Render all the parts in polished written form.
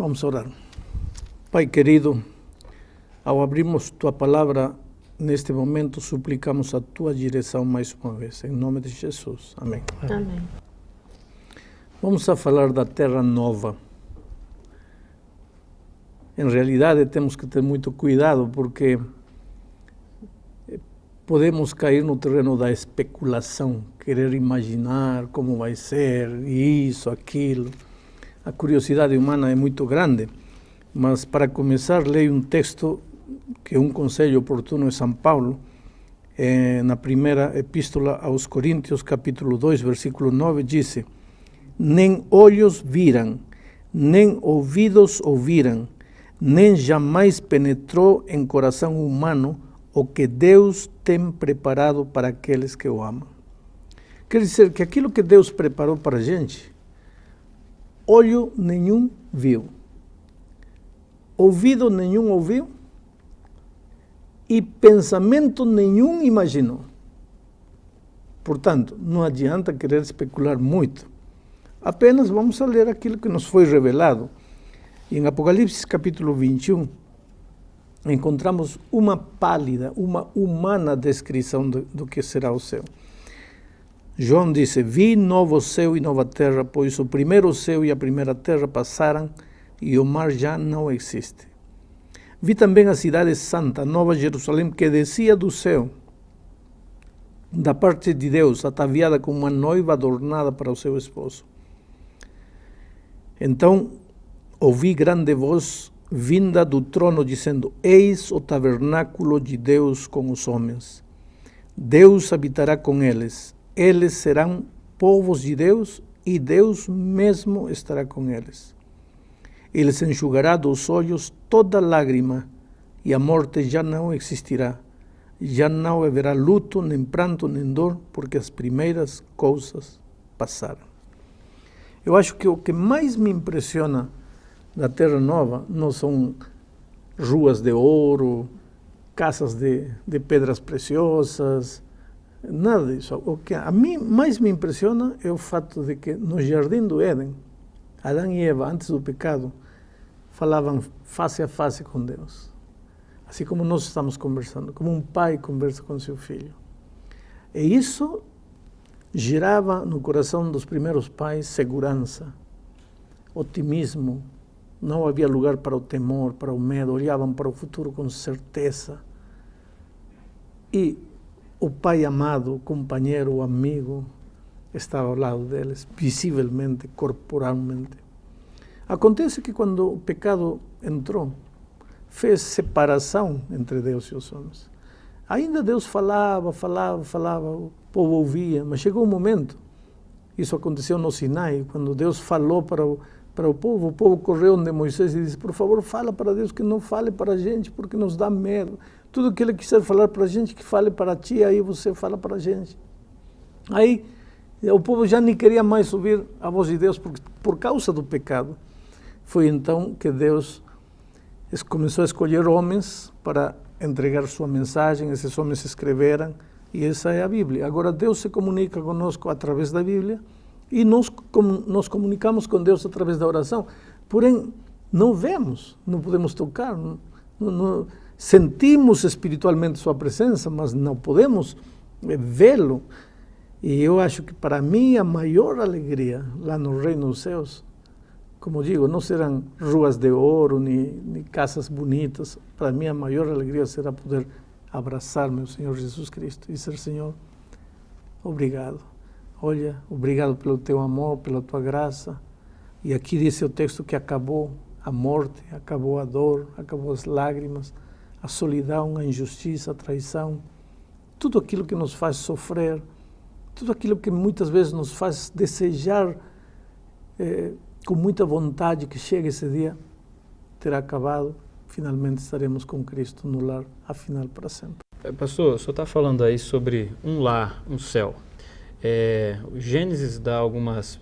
Vamos orar. Pai querido, ao abrirmos Tua Palavra neste momento, suplicamos a Tua direção mais uma vez, em nome de Jesus. Amém. Amém. Vamos a falar da Terra Nova. Em realidade, temos que ter muito cuidado, porque podemos cair no terreno da especulação, querer imaginar como vai ser, isso, aquilo. A curiosidade humana é muito grande, mas para começar, leio um texto que é um conselho oportuno de São Paulo, na primeira epístola aos Coríntios, capítulo 2, versículo 9, diz: nem olhos viram, nem ouvidos ouviram, nem jamais penetrou em coração humano o que Deus tem preparado para aqueles que o amam. Quer dizer que aquilo que Deus preparou para a gente, olho nenhum viu, ouvido nenhum ouviu e pensamento nenhum imaginou. Portanto, não adianta querer especular muito. Apenas vamos a ler aquilo que nos foi revelado. Em Apocalipse capítulo 21, encontramos uma pálida, uma humana descrição do que será o céu. João disse: vi novo céu e nova terra, pois o primeiro céu e a primeira terra passaram e o mar já não existe. Vi também a cidade santa, Nova Jerusalém, que descia do céu, da parte de Deus, ataviada como uma noiva adornada para o seu esposo. Então ouvi grande voz vinda do trono, dizendo: eis o tabernáculo de Deus com os homens. Deus habitará com eles. Eles serão povos de Deus e Deus mesmo estará com eles. Ele enxugará dos olhos toda lágrima e a morte já não existirá. Já não haverá luto, nem pranto, nem dor, porque as primeiras coisas passaram. Eu acho que o que mais me impressiona da Terra Nova não são ruas de ouro, casas de pedras preciosas, nada disso. O que a mim mais me impressiona é o fato de que no Jardim do Éden, Adão e Eva, antes do pecado, falavam face a face com Deus. Assim como nós estamos conversando, como um pai conversa com seu filho. E isso gerava no coração dos primeiros pais segurança, otimismo. Não havia lugar para o temor, para o medo. Olhavam para o futuro com certeza. E o pai amado, o companheiro, o amigo, estava ao lado deles, visivelmente, corporalmente. Acontece que quando o pecado entrou, fez separação entre Deus e os homens. Ainda Deus falava, o povo ouvia, mas chegou um momento, isso aconteceu no Sinai, quando Deus falou para o povo correu onde Moisés e disse: por favor, fala para Deus, que não fale para a gente, porque nos dá medo. Tudo que Ele quiser falar para a gente, que fale para ti, aí você fala para a gente. Aí o povo já nem queria mais ouvir a voz de Deus, por causa do pecado. Foi então que Deus começou a escolher homens para entregar sua mensagem. Esses homens escreveram, e essa é a Bíblia. Agora Deus se comunica conosco através da Bíblia, e nós comunicamos com Deus através da oração. Porém, não vemos, não podemos tocar, não sentimos espiritualmente sua presença, mas não podemos vê-lo. E eu acho que para mim a maior alegria lá no Reino dos Céus, como digo, não serão ruas de ouro, nem casas bonitas. Para mim a maior alegria será poder abraçar meu Senhor Jesus Cristo e dizer: Senhor, obrigado. Olha, obrigado pelo teu amor, pela tua graça. E aqui diz o texto que acabou a morte, acabou a dor, acabou as lágrimas, a solidão, a injustiça, a traição. Tudo aquilo que nos faz sofrer, tudo aquilo que muitas vezes nos faz desejar com muita vontade que chegue esse dia, terá acabado. Finalmente estaremos com Cristo no lar, afinal, para sempre. Pastor, o senhor está falando aí sobre um lar, um céu. O Gênesis dá algumas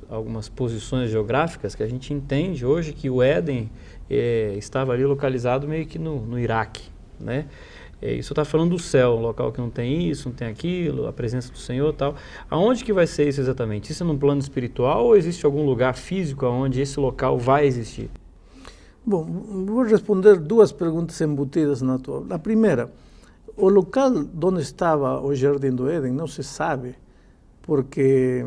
posições geográficas que a gente entende hoje que o Éden estava ali localizado meio que no Iraque, né? Isso está falando do céu, um local que não tem isso, não tem aquilo, a presença do Senhor e tal. Aonde que vai ser isso exatamente? Isso é num plano espiritual ou existe algum lugar físico onde esse local vai existir? Bom, vou responder duas perguntas embutidas na tua. A primeira, o local onde estava o Jardim do Éden não se sabe, porque,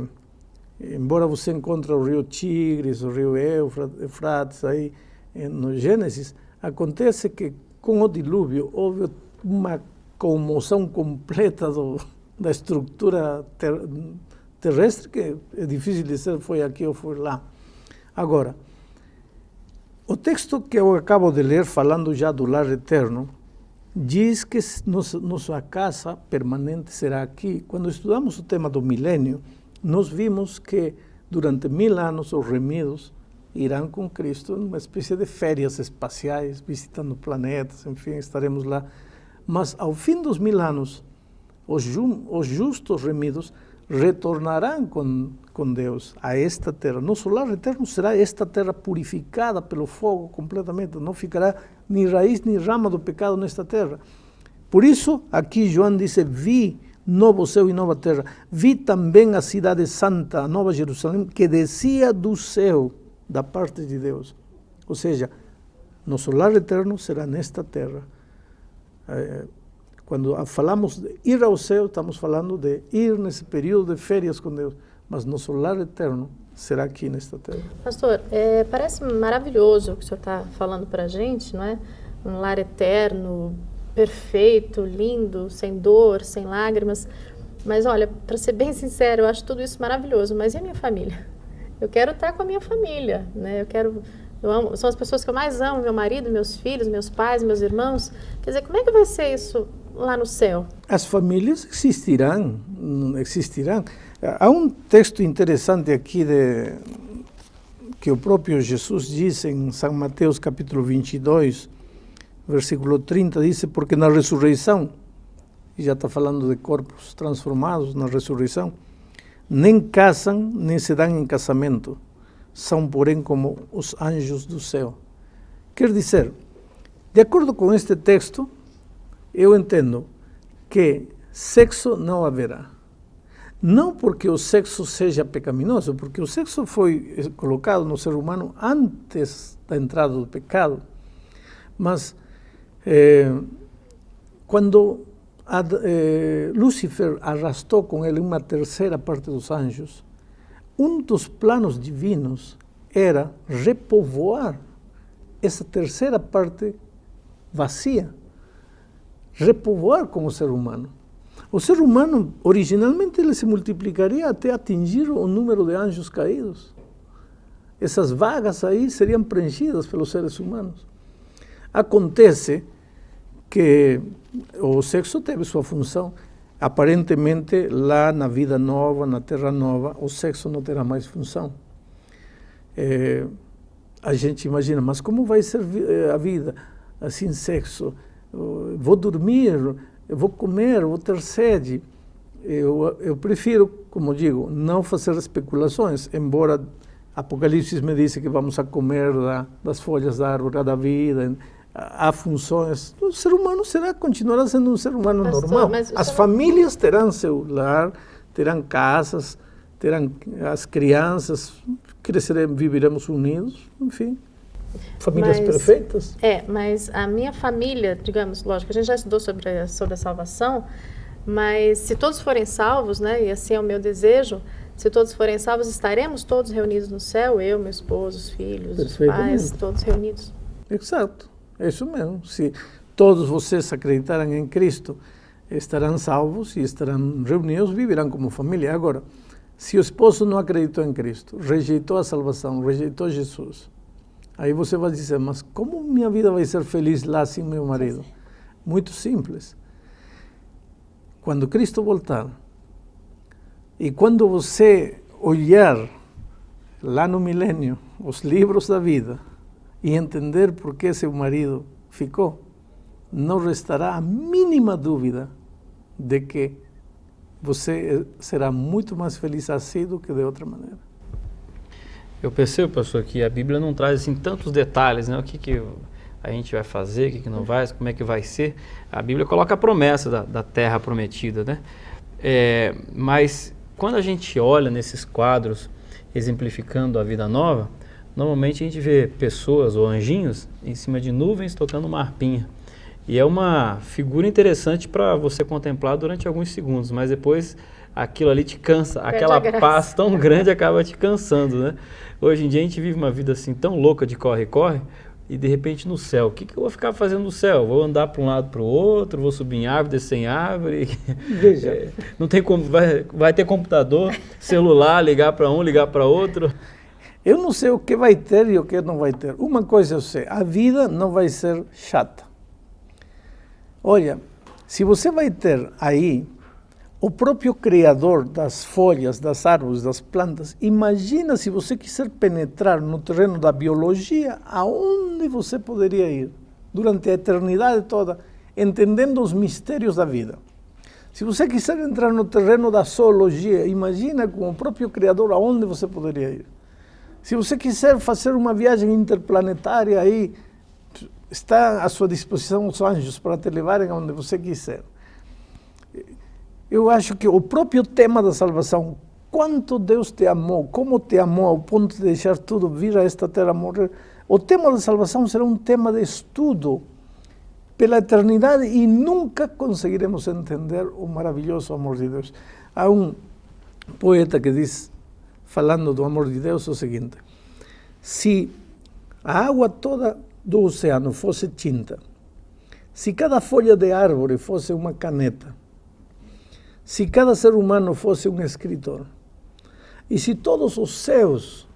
embora você encontre o rio Tigres, o rio Eufrates aí no Gênesis, acontece que com o dilúvio houve uma comoção completa da estrutura terrestre, que é difícil dizer foi aqui ou foi lá. Agora, o texto que eu acabo de ler, falando já do lar eterno, diz que nossa casa permanente será aqui. Quando estudamos o tema do milênio, nós vimos que durante 1000 anos os remidos irão com Cristo numa espécie de férias espaciais, visitando planetas, enfim, estaremos lá. Mas ao fim dos 1000 anos, os justos remidos retornarão com Deus a esta terra. Nosso lar eterno será esta terra purificada pelo fogo completamente. Não ficará nem raiz nem rama do pecado nesta terra. Por isso, aqui João diz: vi novo céu e nova terra. Vi também a cidade santa, a nova Jerusalém, que descia do céu, da parte de Deus. Ou seja, nosso lar eterno será nesta terra. Quando falamos de ir ao céu, estamos falando de ir nesse período de férias com Deus, mas nosso lar eterno será aqui nesta terra. Pastor, parece maravilhoso o que o senhor está falando para a gente, não é? Um lar eterno, perfeito, lindo, sem dor, sem lágrimas. Mas olha, para ser bem sincero, eu acho tudo isso maravilhoso, mas e a minha família? Eu quero estar com a minha família, né? Eu amo, são as pessoas que eu mais amo, meu marido, meus filhos, meus pais, meus irmãos. Quer dizer, como é que vai ser isso lá no céu? As famílias existirão. Há um texto interessante aqui que o próprio Jesus diz em São Mateus capítulo 22, versículo 30, diz: porque na ressurreição, e já está falando de corpos transformados na ressurreição, nem casam, nem se dão em casamento, são, porém, como os anjos do céu. Quer dizer, de acordo com este texto, eu entendo que sexo não haverá. Não porque o sexo seja pecaminoso, porque o sexo foi colocado no ser humano antes da entrada do pecado. Mas quando Lúcifer arrastou com ele uma terceira parte dos anjos, um dos planos divinos era repovoar essa terceira parte vazia, repovoar com o ser humano. O ser humano, originalmente, ele se multiplicaria até atingir o número de anjos caídos. Essas vagas aí seriam preenchidas pelos seres humanos. Acontece que o sexo teve sua função. Aparentemente, lá na vida nova, na terra nova, o sexo não terá mais função. A gente imagina, mas como vai ser a vida sem sexo? Vou dormir, vou comer, vou ter sede. Eu prefiro, como digo, não fazer especulações, embora Apocalipse me diz que vamos a comer das folhas da árvore da vida. Há funções. O ser humano continuará sendo um ser humano normal. As famílias terão seu lar, terão casas, terão as crianças, viveremos unidos, enfim. Famílias perfeitas. Mas a minha família, digamos, lógico, a gente já estudou sobre a salvação, mas se todos forem salvos, né, e assim é o meu desejo, se todos forem salvos, estaremos todos reunidos no céu, eu, meu esposo, os filhos, os pais, todos reunidos. Exato. É isso mesmo. Se todos vocês acreditarem em Cristo, estarão salvos e estarão reunidos, viverão como família. Agora, se o esposo não acreditou em Cristo, rejeitou a salvação, rejeitou Jesus, aí você vai dizer, mas como minha vida vai ser feliz lá sem meu marido? Muito simples. Quando Cristo voltar, e quando você olhar lá no milênio os livros da vida, e entender por que seu marido ficou, não restará a mínima dúvida de que você será muito mais feliz assim do que de outra maneira. Eu percebo, pastor, que a Bíblia não traz assim tantos detalhes, né? O que a gente vai fazer, o que não vai, como é que vai ser. A Bíblia coloca a promessa da terra prometida, né? Mas quando a gente olha nesses quadros exemplificando a vida nova, normalmente a gente vê pessoas ou anjinhos em cima de nuvens tocando uma harpinha. E é uma figura interessante para você contemplar durante alguns segundos, mas depois aquilo ali te cansa, aquela paz tão grande acaba te cansando, né? Hoje em dia a gente vive uma vida assim tão louca de corre-corre, e de repente no céu, o que eu vou ficar fazendo no céu? Vou andar para um lado para o outro, vou subir em árvore, descer em árvore. Veja. Não tem como, vai ter computador, celular, ligar para um, ligar para outro. Eu não sei o que vai ter e o que não vai ter. Uma coisa eu sei, a vida não vai ser chata. Olha, se você vai ter aí o próprio Criador das folhas, das árvores, das plantas, imagina se você quiser penetrar no terreno da biologia, aonde você poderia ir durante a eternidade toda, entendendo os mistérios da vida. Se você quiser entrar no terreno da zoologia, imagina com o próprio Criador aonde você poderia ir. Se você quiser fazer uma viagem interplanetária, aí está à sua disposição os anjos para te levarem aonde você quiser. Eu acho que o próprio tema da salvação, quanto Deus te amou, como te amou ao ponto de deixar tudo, vir a esta terra morrer, o tema da salvação será um tema de estudo pela eternidade e nunca conseguiremos entender o maravilhoso amor de Deus. Há um poeta que diz, falando do amor de Deus, o seguinte: se a água toda do oceano fosse tinta, se cada folha de árvore fosse uma caneta, se cada ser humano fosse um escritor, e se todos os céus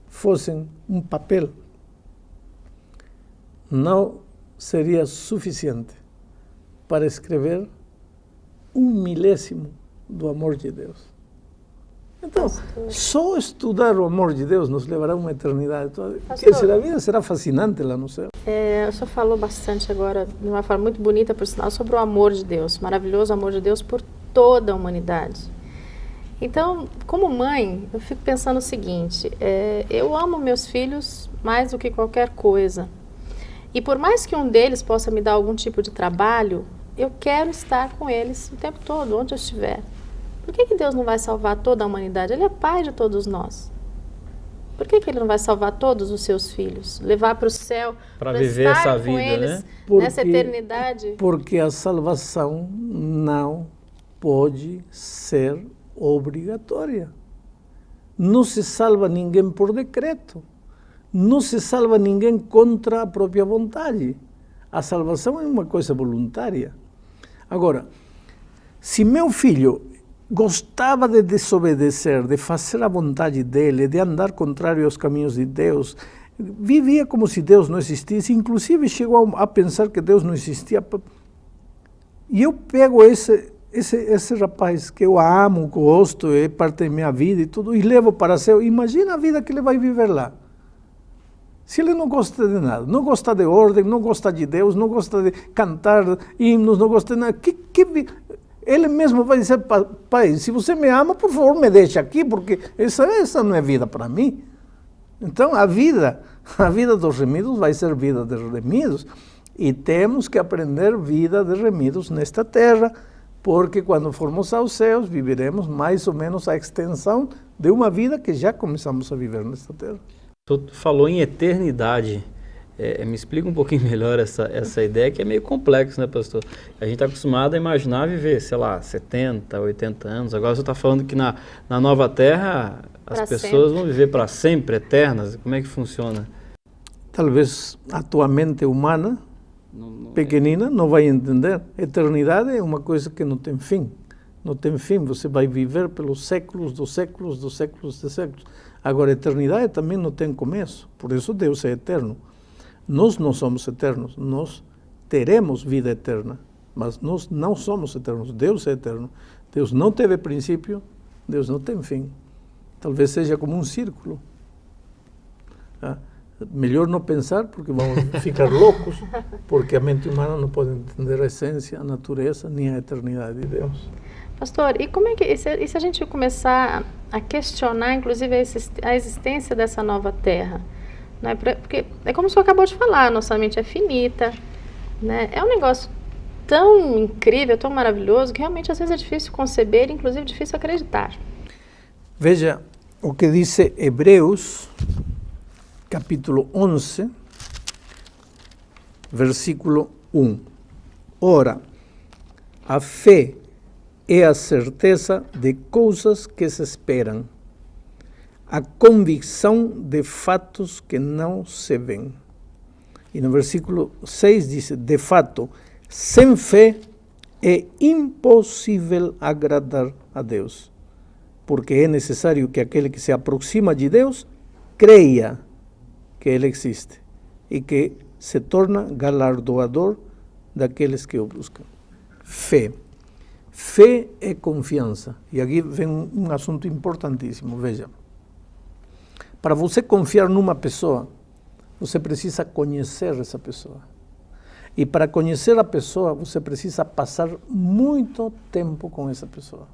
fossem um papel, não seria suficiente para escrever 1/1000 do amor de Deus. Então, só estudar o amor de Deus nos levará uma eternidade toda. Pastor, a vida será fascinante lá no céu. O senhor falou bastante agora, de uma forma muito bonita, por sinal, sobre o amor de Deus, maravilhoso amor de Deus por toda a humanidade. Então, como mãe, eu fico pensando o seguinte, eu amo meus filhos mais do que qualquer coisa. E por mais que um deles possa me dar algum tipo de trabalho, eu quero estar com eles o tempo todo, onde eu estiver. Por que Deus não vai salvar toda a humanidade? Ele é pai de todos nós. Por que Ele não vai salvar todos os seus filhos? Levar para o céu, para viver essa vida, eles, né? Nessa eternidade? Porque a salvação não pode ser obrigatória. Não se salva ninguém por decreto. Não se salva ninguém contra a própria vontade. A salvação é uma coisa voluntária. Agora, se meu filho gostava de desobedecer, de fazer a vontade dele, de andar contrário aos caminhos de Deus, vivia como se Deus não existisse, inclusive chegou a pensar que Deus não existia. E eu pego esse rapaz que eu amo, gosto, é parte da minha vida e tudo, e levo para o céu. Imagina a vida que ele vai viver lá. Se ele não gosta de nada, não gosta de ordem, não gosta de Deus, não gosta de cantar hinos, não gosta de nada, ele mesmo vai dizer: pai, se você me ama, por favor, me deixe aqui, porque essa não é vida para mim. Então, a vida dos remidos vai ser vida de remidos. E temos que aprender vida de remidos nesta terra, porque quando formos aos céus, viveremos mais ou menos a extensão de uma vida que já começamos a viver nesta terra. Tu falou em eternidade. Me explica um pouquinho melhor essa ideia, que é meio complexo, né, pastor? A gente está acostumado a imaginar viver, sei lá, 70, 80 anos. Agora você está falando que na nova terra as pessoas vão viver para sempre, eternas. Como é que funciona? Talvez a tua mente humana, pequenina, não vai entender. Eternidade é uma coisa que não tem fim. Não tem fim, você vai viver pelos séculos dos séculos dos séculos dos séculos. Agora, a eternidade também não tem começo, por isso Deus é eterno. Nós não somos eternos, nós teremos vida eterna, mas nós não somos eternos. Deus é eterno. Deus não teve princípio, Deus não tem fim. Talvez seja como um círculo. Melhor não pensar, porque vamos ficar loucos, porque a mente humana não pode entender a essência, a natureza, nem a eternidade de Deus. Pastor, e como é que, e se a gente começar a questionar, inclusive, a existência dessa nova terra? Né? Porque é como o senhor acabou de falar, nossa mente é finita, né? É um negócio tão incrível, tão maravilhoso, que realmente às vezes é difícil conceber, inclusive difícil acreditar. Veja o que diz Hebreus, capítulo 11, versículo 1. Ora, a fé é a certeza de coisas que se esperam, a convicção de fatos que não se veem. E no versículo 6 diz, de fato, sem fé é impossível agradar a Deus, porque é necessário que aquele que se aproxima de Deus creia que Ele existe e que se torna galardoador daqueles que o buscam. Fé. Fé é confiança. E aqui vem um assunto importantíssimo, veja. Para você confiar numa pessoa, você precisa conhecer essa pessoa. E para conhecer a pessoa, você precisa passar muito tempo com essa pessoa.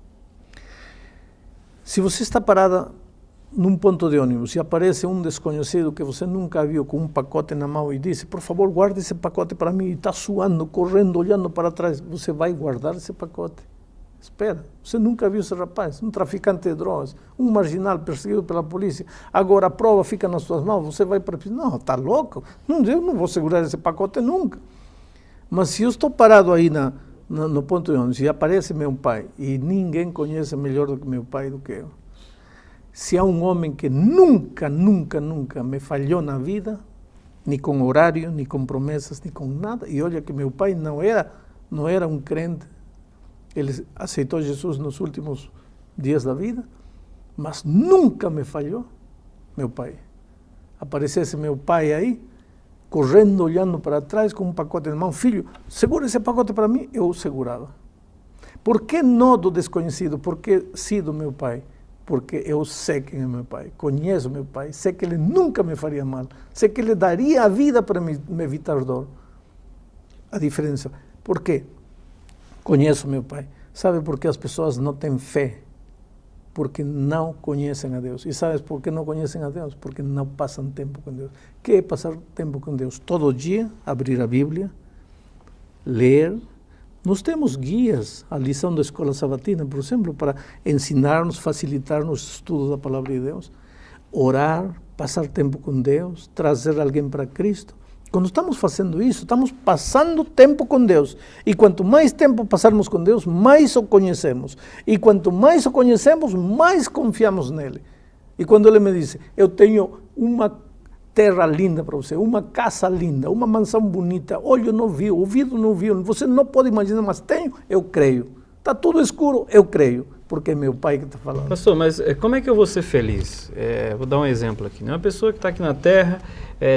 Se você está parada num ponto de ônibus e aparece um desconhecido que você nunca viu com um pacote na mão e diz, por favor, guarde esse pacote para mim, e está suando, correndo, olhando para trás, você vai guardar esse pacote? Espera, você nunca viu esse rapaz, um traficante de drogas, um marginal perseguido pela polícia, agora a prova fica nas suas mãos, você vai para... Não, está louco? Não, eu não vou segurar esse pacote nunca. Mas se eu estou parado aí no ponto de ônibus e aparece meu pai, e ninguém conhece melhor do que meu pai do que eu, se há um homem que nunca me falhou na vida, nem com horário, nem com promessas, nem com nada, e olha que meu pai não era um crente, ele aceitou Jesus nos últimos dias da vida, mas nunca me falhou, meu pai. Aparecesse meu pai aí, correndo, olhando para trás, com um pacote na mão, filho, segura esse pacote para mim, eu segurava. Por que não do desconhecido? Por que sim do meu pai? Porque eu sei quem é meu pai, conheço meu pai, sei que ele nunca me faria mal, sei que ele daria a vida para me evitar dor. A diferença, por quê? Conheço meu pai. Sabe por que as pessoas não têm fé? Porque não conhecem a Deus. E sabes por que não conhecem a Deus? Porque não passam tempo com Deus. O que é passar tempo com Deus? Todo dia, abrir a Bíblia, ler. Nós temos guias, a lição da escola sabatina, por exemplo, para ensinar-nos, facilitar-nos o estudo da palavra de Deus. Orar, passar tempo com Deus, trazer alguém para Cristo. Quando estamos fazendo isso, estamos passando tempo com Deus. E quanto mais tempo passarmos com Deus, mais o conhecemos. E quanto mais o conhecemos, mais confiamos nele. E quando ele me disse, eu tenho uma terra linda para você, uma casa linda, uma mansão bonita, olho não viu, ouvido não viu, você não pode imaginar, mas tenho, eu creio. Está tudo escuro, eu creio, porque é meu pai que está falando. Pastor, mas como é que eu vou ser feliz? Vou dar um exemplo aqui. Uma pessoa que está aqui na Terra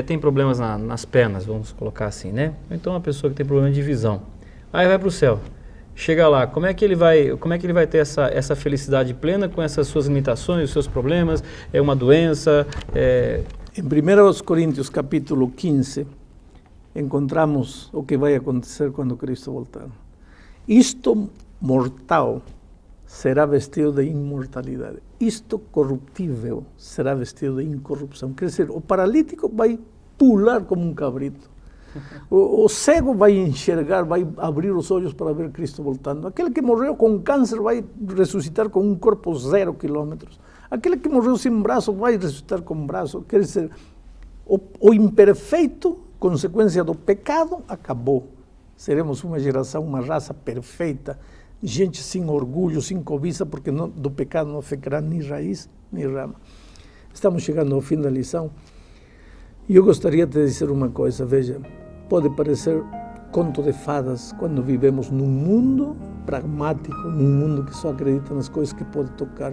tem problemas nas pernas, vamos colocar assim, né? Então uma pessoa que tem problema de visão. Aí vai para o céu. Chega lá, como é que ele vai ter essa felicidade plena com essas suas limitações, os seus problemas? É uma doença? Em 1 Coríntios capítulo 15, encontramos o que vai acontecer quando Cristo voltar. Isto mortal será vestido de imortalidade. Isto corruptível será vestido de incorrupção. Quer dizer, o paralítico vai pular como um cabrito. O cego vai enxergar, vai abrir os olhos para ver Cristo voltando. Aquele que morreu com câncer vai ressuscitar com um corpo 0 quilômetros. Aquele que morreu sem braço vai ressuscitar com braço. Quer dizer, o imperfeito, consequência do pecado, acabou. Seremos uma geração, uma raça perfeita, gente sem orgulho, sem cobiça, porque do pecado não ficará nem raiz, nem rama. Estamos chegando ao fim da lição. E eu gostaria de dizer uma coisa, veja, pode parecer conto de fadas quando vivemos num mundo pragmático, num mundo que só acredita nas coisas que pode tocar,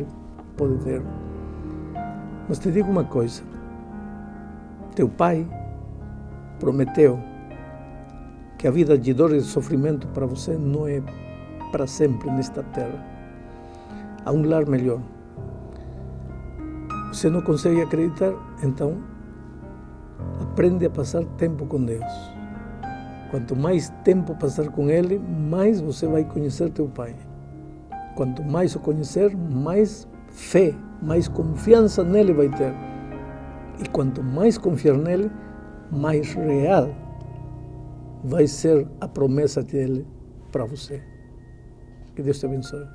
pode ver. Mas te digo uma coisa, teu pai prometeu que a vida de dor e de sofrimento para você não é para sempre nesta terra. Há um lar melhor. Você não consegue acreditar? Então, aprende a passar tempo com Deus. Quanto mais tempo passar com Ele, mais você vai conhecer teu Pai. Quanto mais o conhecer, mais fé, mais confiança nele vai ter. E quanto mais confiar nele, mais real vai ser a promessa dele para você. Que Deus te abençoe.